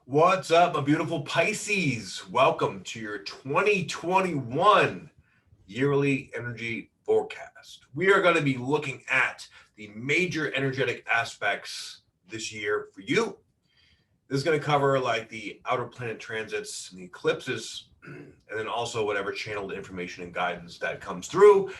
What's up, my beautiful Pisces? Welcome to your 2021 yearly energy forecast. We are going to be looking at the major energetic aspects this year for you. This is going to cover like the outer planet transits and the eclipses, and then also whatever channeled information and guidance that comes through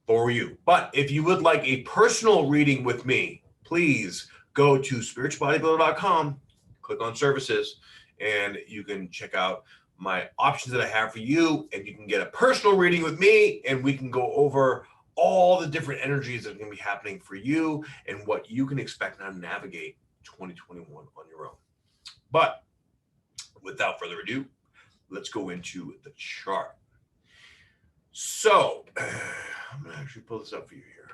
for you. But if you would like a personal reading with me, please go to spiritualbodybuilder.com, click on services, and you can check out my options that I have for you, and you can get a personal reading with me, and we can go over all the different energies that are going to be happening for you and what you can expect now to navigate 2021 on your own. But without further ado, let's go into the chart. So I'm going to actually pull this up for you here.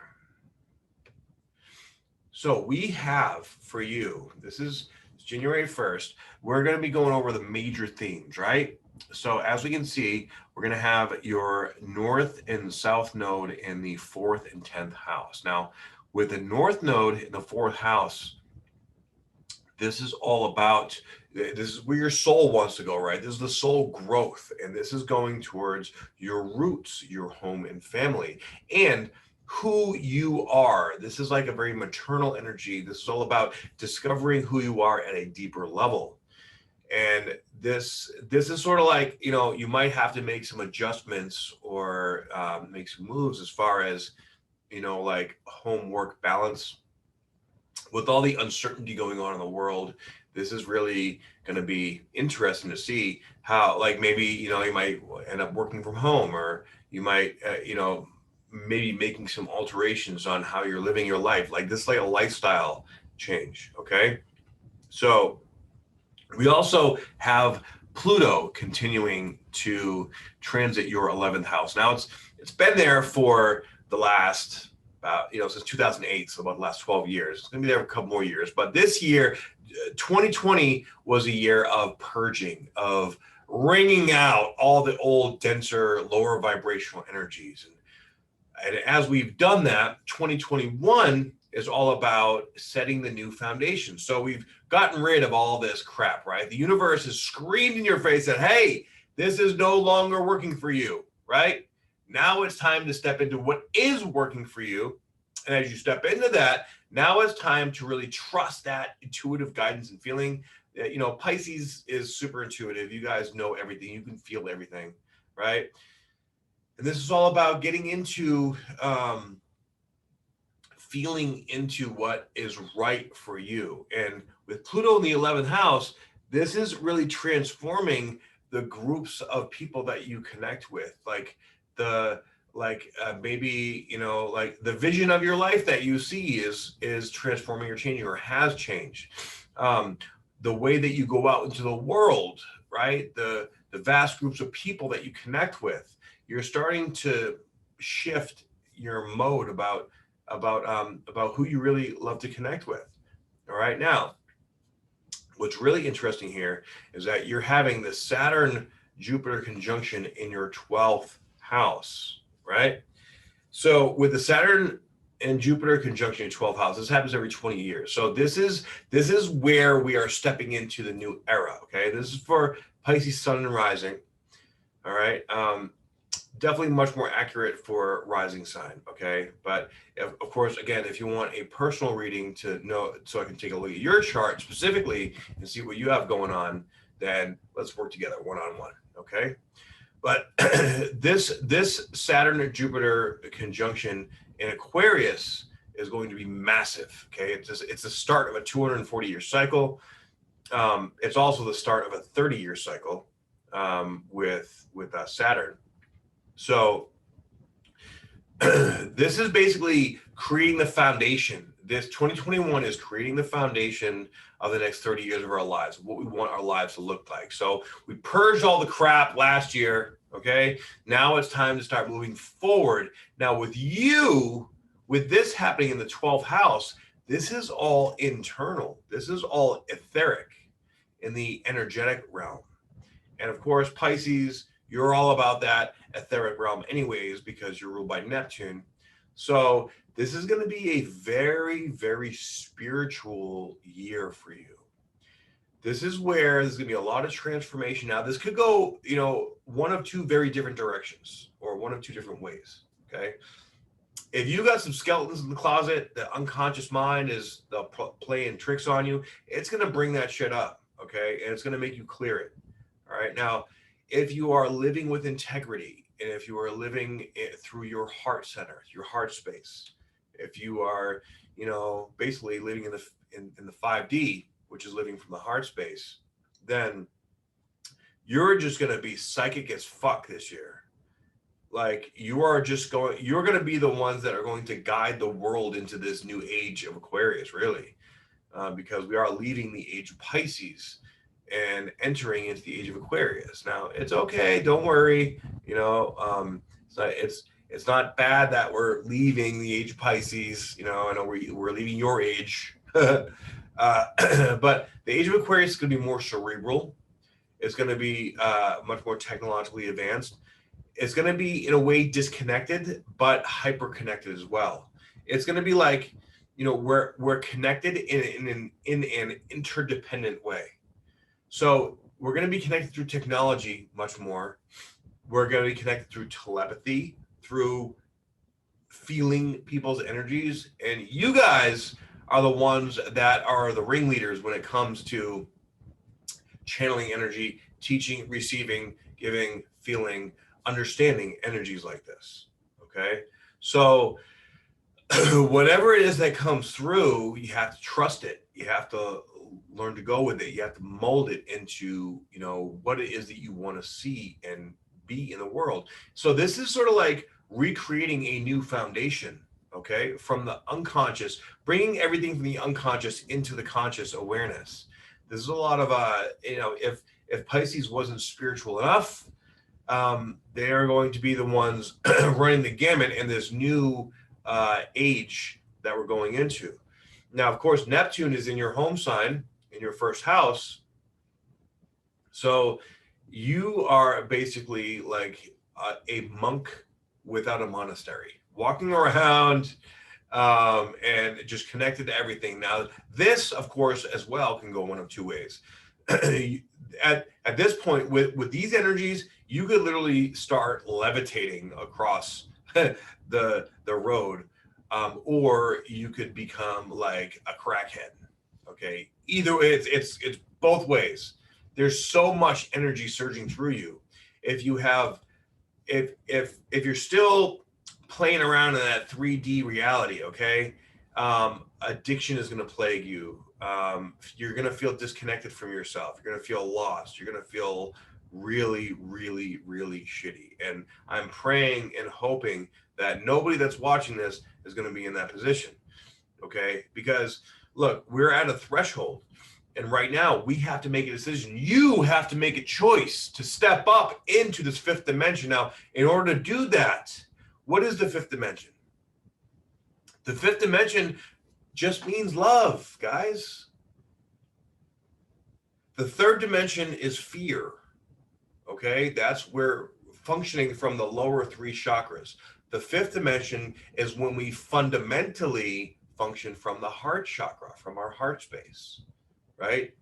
So we have for you, this is January 1st, we're going to be going over the major themes, right? So as we can see, we're going to have your north and south node in the 4th and 10th house. Now, with the north node in the 4th house, this is all about, this is where your soul wants to go, right? This is the soul growth, and this is going towards your roots, your home and family, and who you are. This is like a very maternal energy. This is all about discovering who you are at a deeper level. And this is sort of like, you know, you might have to make some adjustments or make some moves as far as, you know, like home-work balance. With all the uncertainty going on in the world, this is really going to be interesting to see how, like, maybe, you know, you might end up working from home, or you might, you know, maybe making some alterations on how you're living your life. Like this is like a lifestyle change, okay? So we also have Pluto continuing to transit your 11th house. Now it's been there for the last since 2008, so about the last 12 years. It's going to be there for a couple more years. But this year, 2020 was a year of purging, of wringing out all the old, denser, lower vibrational energies. And as we've done that, 2021 is all about setting the new foundation. So we've gotten rid of all this crap, right? The universe has screamed in your face that, hey, this is no longer working for you, right? Now it's time to step into what is working for you. And as you step into that, now it's time to really trust that intuitive guidance and feeling. You know, Pisces is super intuitive. You guys know everything. You can feel everything, right? And this is all about getting into feeling into what is right for you. And with Pluto in the 11th house, this is really transforming the groups of people that you connect with. Like maybe, you know, like the vision of your life that you see is transforming or changing, or has changed. The way that you go out into the world, right? The vast groups of people that you connect with, you're starting to shift your mode about who you really love to connect with. All right. Now, what's really interesting here is that you're having the Saturn-Jupiter conjunction in your 12th house, right? So with the Saturn and Jupiter conjunction in 12th house, this happens every 20 years. So this is where we are stepping into the new era. Okay. This is for Pisces sun and rising. All right. Definitely much more accurate for rising sign, okay? But of course, again, if you want a personal reading to know, so I can take a look at your chart specifically and see what you have going on, then let's work together one-on-one, okay? But this Saturn and Jupiter conjunction in Aquarius is going to be massive, okay? It's the start of a 240-year cycle. It's also the start of a 30-year cycle with Saturn. So this is basically creating the foundation. This 2021 is creating the foundation of the next 30 years of our lives, what we want our lives to look like. So we purged all the crap last year, okay? Now it's time to start moving forward. Now with you, with this happening in the 12th house, this is all internal. This is all etheric in the energetic realm. And of course, Pisces, you're all about that etheric realm anyways, because you're ruled by Neptune. So this is going to be a very, very spiritual year for you. This is where there's going to be a lot of transformation. Now, this could go, one of two very different directions, or one of two different ways. Okay. If you got some skeletons in the closet, the unconscious mind is playing tricks on you, it's going to bring that shit up. Okay. And it's going to make you clear it. All right. Now, if you are living with integrity, and if you are living through your heart center, your heart space, if you are, basically living in the 5D, which is living from the heart space, then you're just going to be psychic as fuck this year. Like, you're going to be the ones that are going to guide the world into this new age of Aquarius, really, because we are leaving the age of Pisces and entering into the age of Aquarius. Now, it's okay. Don't worry. It's not bad that we're leaving the age of Pisces. I know we're leaving your age. But the age of Aquarius is going to be more cerebral. It's going to be much more technologically advanced. It's going to be, in a way, disconnected, but hyper connected as well. It's going to be like, we're connected in an interdependent way. So we're going to be connected through technology much more. We're going to be connected through telepathy, through feeling people's energies. And you guys are the ones that are the ringleaders when it comes to channeling energy, teaching, receiving, giving, feeling, understanding energies like this. Okay. So whatever it is that comes through, you have to trust it. You have to learn to go with it. You have to mold it into, what it is that you want to see and be in the world. So this is sort of like recreating a new foundation, okay, from the unconscious, bringing everything from the unconscious into the conscious awareness. This is a lot of, if Pisces wasn't spiritual enough, they are going to be the ones running the gamut in this new age that we're going into. Now, of course, Neptune is in your home sign, in your first house. So you are basically like a monk without a monastery, walking around and just connected to everything. Now, this, of course, as well, can go one of two ways. At this point, with these energies, you could literally start levitating across the road, or you could become like a crackhead. Okay, either way, it's both ways. There's so much energy surging through you. If you're still playing around in that 3D reality, okay, addiction is going to plague you. You're going to feel disconnected from yourself. You're going to feel lost. You're going to feel really, really, really shitty. And I'm praying and hoping that nobody that's watching this is going to be in that position. Okay, because look, we're at a threshold. And right now, we have to make a decision. You have to make a choice to step up into this fifth dimension. Now, in order to do that, what is the fifth dimension? The fifth dimension just means love, guys. The third dimension is fear. Okay, that's where functioning from the lower three chakras. The fifth dimension is when we fundamentally function from the heart chakra, from our heart space. Right?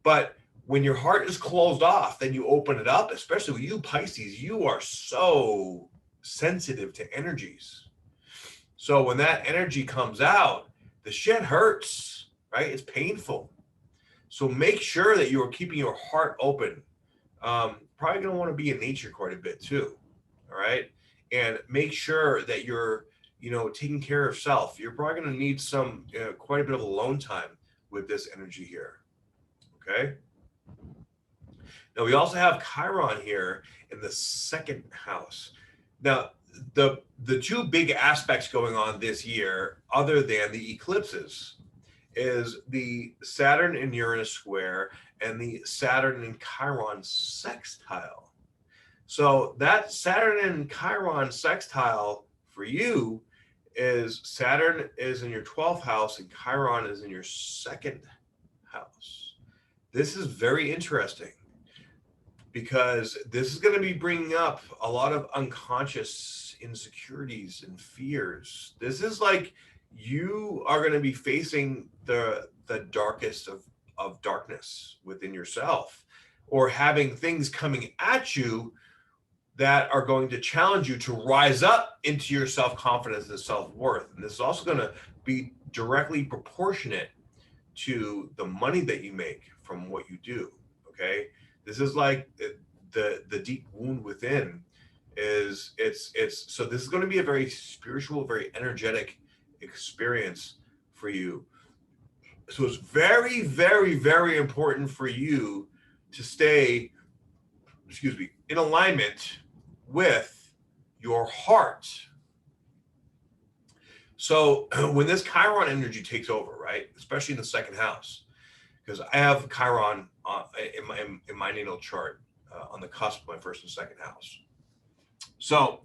But when your heart is closed off, then you open it up, especially with you, Pisces, you are so sensitive to energies. So when that energy comes out, the shit hurts, right? It's painful. So make sure that you are keeping your heart open. Probably going to want to be in nature quite a bit too. All right. And make sure that you're, taking care of self. You're probably going to need some, quite a bit of alone time with this energy here. Okay. Now we also have Chiron here in the second house. Now the two big aspects going on this year, other than the eclipses, is the Saturn and Uranus square and the Saturn and Chiron sextile. So that Saturn and Chiron sextile for you is Saturn is in your 12th house and Chiron is in your second house. This is very interesting because this is going to be bringing up a lot of unconscious insecurities and fears. This is like you are going to be facing the darkest of darkness within yourself, or having things coming at you that are going to challenge you to rise up into your self-confidence and self-worth. And this is also going to be directly proportionate to the money that you make from what you do. Okay, this is like the deep wound within is it's so this is going to be a very spiritual, very energetic experience for you. So it's very, very, very important for you to stay, in alignment with your heart. So when this Chiron energy takes over, right, especially in the second house, because I have Chiron in my natal chart on the cusp of my first and second house. So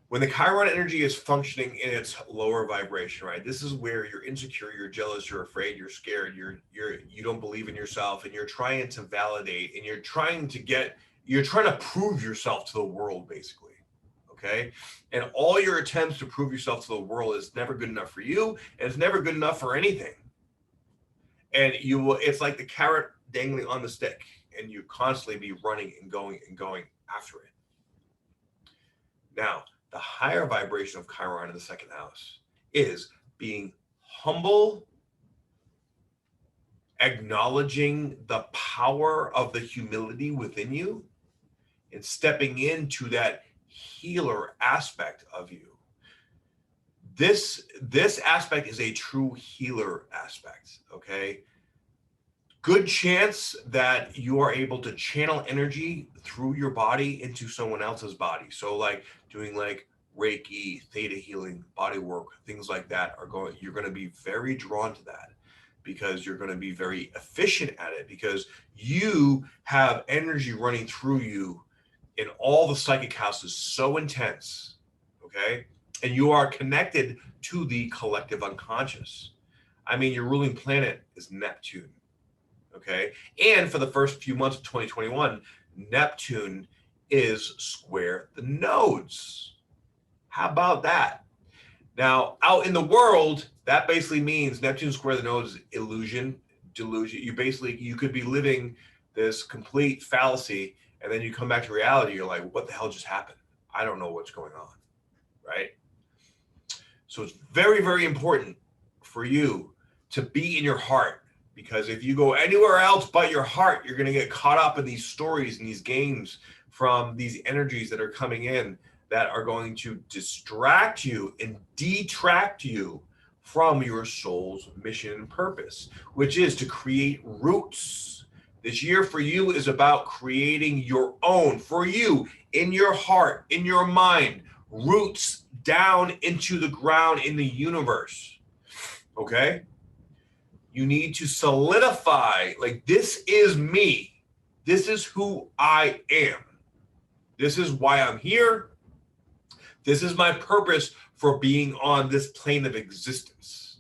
when the Chiron energy is functioning in its lower vibration, right, this is where you're insecure, you're jealous, you're afraid, you're scared, you don't believe in yourself, and you're trying to validate, and you're trying to prove yourself to the world, basically. Okay, and all your attempts to prove yourself to the world is never good enough for you, and it's never good enough for anything. And it's like the carrot dangling on the stick, and you constantly be running and going after it. Now, the higher vibration of Chiron in the second house is being humble, acknowledging the power of the humility within you, and stepping into that healer aspect of you. This aspect is a true healer aspect, okay? Good chance that you are able to channel energy through your body into someone else's body. So like doing like Reiki, Theta healing, body work, things like that you're going to be very drawn to that, because you're going to be very efficient at it, because you have energy running through you in all the psychic houses so intense, okay? And you are connected to the collective unconscious. I mean, your ruling planet is Neptune, okay? And for the first few months of 2021, Neptune is square the nodes. How about that? Now, out in the world, that basically means Neptune square the nodes is illusion, delusion. You could be living this complete fallacy, and then you come back to reality, you're like, what the hell just happened? I don't know what's going on, right? So it's very, very important for you to be in your heart, because if you go anywhere else but your heart, you're going to get caught up in these stories and these games from these energies that are coming in that are going to distract you and detract you from your soul's mission and purpose, which is to create roots. This year for you is about creating your own, for you, in your heart, in your mind, roots down into the ground in the universe, okay? You need to solidify, like, this is me. This is who I am. This is why I'm here. This is my purpose for being on this plane of existence,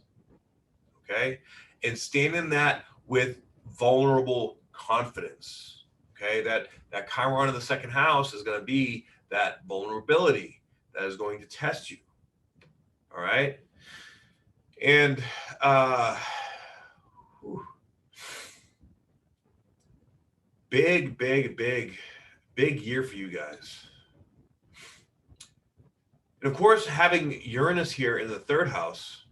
okay? And stand in that with vulnerable confidence, okay? That Chiron in the second house is going to be that vulnerability that is going to test you, all right? And big year for you guys. And of course, having Uranus here in the third house,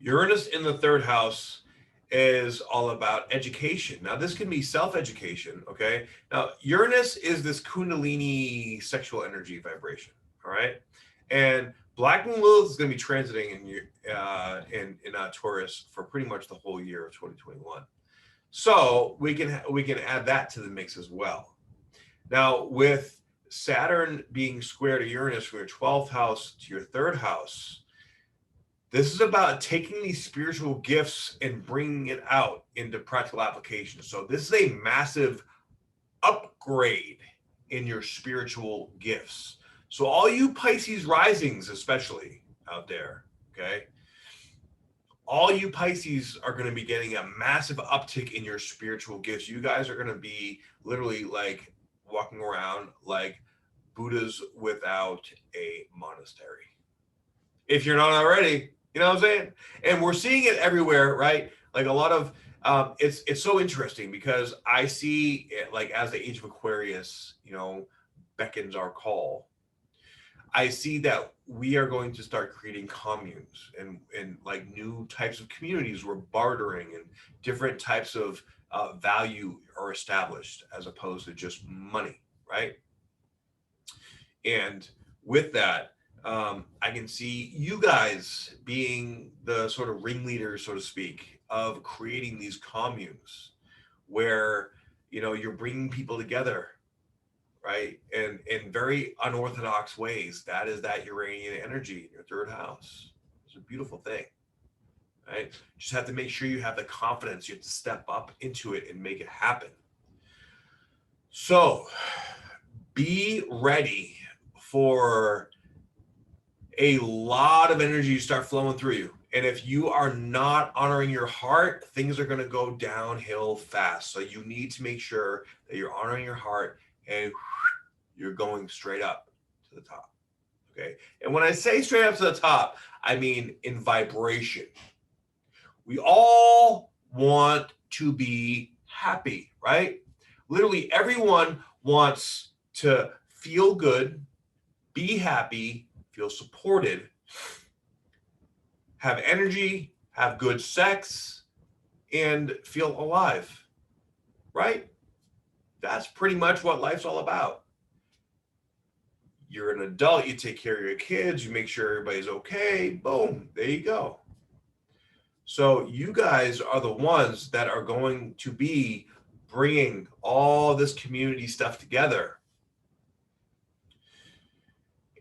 Uranus in the third house is all about education. Now, this can be self-education, okay? Now, Uranus is this Kundalini sexual energy vibration, all right? And Black Moon Lilith is going to be transiting in Taurus for pretty much the whole year of 2021. So we can add that to the mix as well. Now, with Saturn being square to Uranus from your 12th house to your third house, this is about taking these spiritual gifts and bringing it out into practical application. So this is a massive upgrade in your spiritual gifts. So all you Pisces risings, especially out there, okay? All you Pisces are going to be getting a massive uptick in your spiritual gifts. You guys are going to be literally like walking around like Buddhas without a monastery. If you're not already, You know what I'm saying? And we're seeing it everywhere, right? Like a lot of, it's so interesting because I see it, like as the age of Aquarius, you know, beckons our call. I see that we are going to start creating communes and like new types of communities where bartering and different types of value are established as opposed to just money, right? And with that, I can see you guys being the sort of ringleaders, so to speak, of creating these communes where, you know, you're bringing people together, right? And in very unorthodox ways. That is that Uranian energy in your third house. It's a beautiful thing, right? Just have to make sure you have the confidence. You have to step up into it and make it happen. So be ready for a lot of energy to start flowing through you. And if you are not honoring your heart, things are going to go downhill fast. So you need to make sure that you're honoring your heart and you're going straight up to the top. Okay. And when I say straight up to the top, I mean in vibration. We all want to be happy, right? Literally everyone wants to feel good, be happy, feel supported, have energy, have good sex, and feel alive, right? That's pretty much what life's all about. You're an adult, you take care of your kids, you make sure everybody's okay, boom, there you go. So you guys are the ones that are going to be bringing all this community stuff together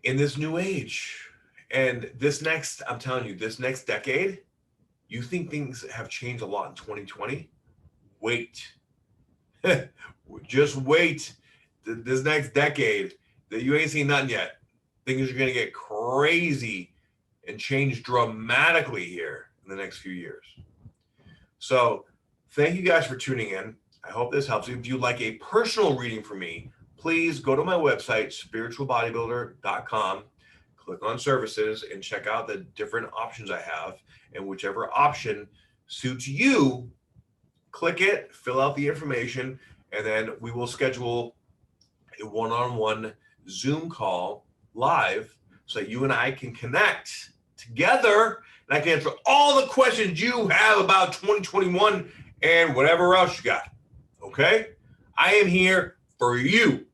in this new age. And this next, I'm telling you, this next decade, you think things have changed a lot in 2020? Wait. Just wait. This next decade, that you ain't seen nothing yet. Things are going to get crazy and change dramatically here in the next few years. So thank you guys for tuning in. I hope this helps you. If you'd like a personal reading from me, please go to my website, spiritualbodybuilder.com, click on services and check out the different options I have. And whichever option suits you, click it, fill out the information, and then we will schedule a one-on-one Zoom call live so that you and I can connect together and I can answer all the questions you have about 2021 and whatever else you got. Okay? I am here for you.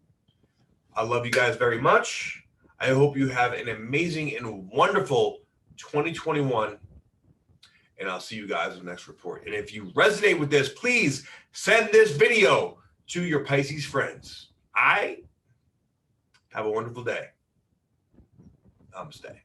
I love you guys very much. I hope you have an amazing and wonderful 2021. And I'll see you guys in the next report. And if you resonate with this, please send this video to your Pisces friends. Have a wonderful day. Namaste.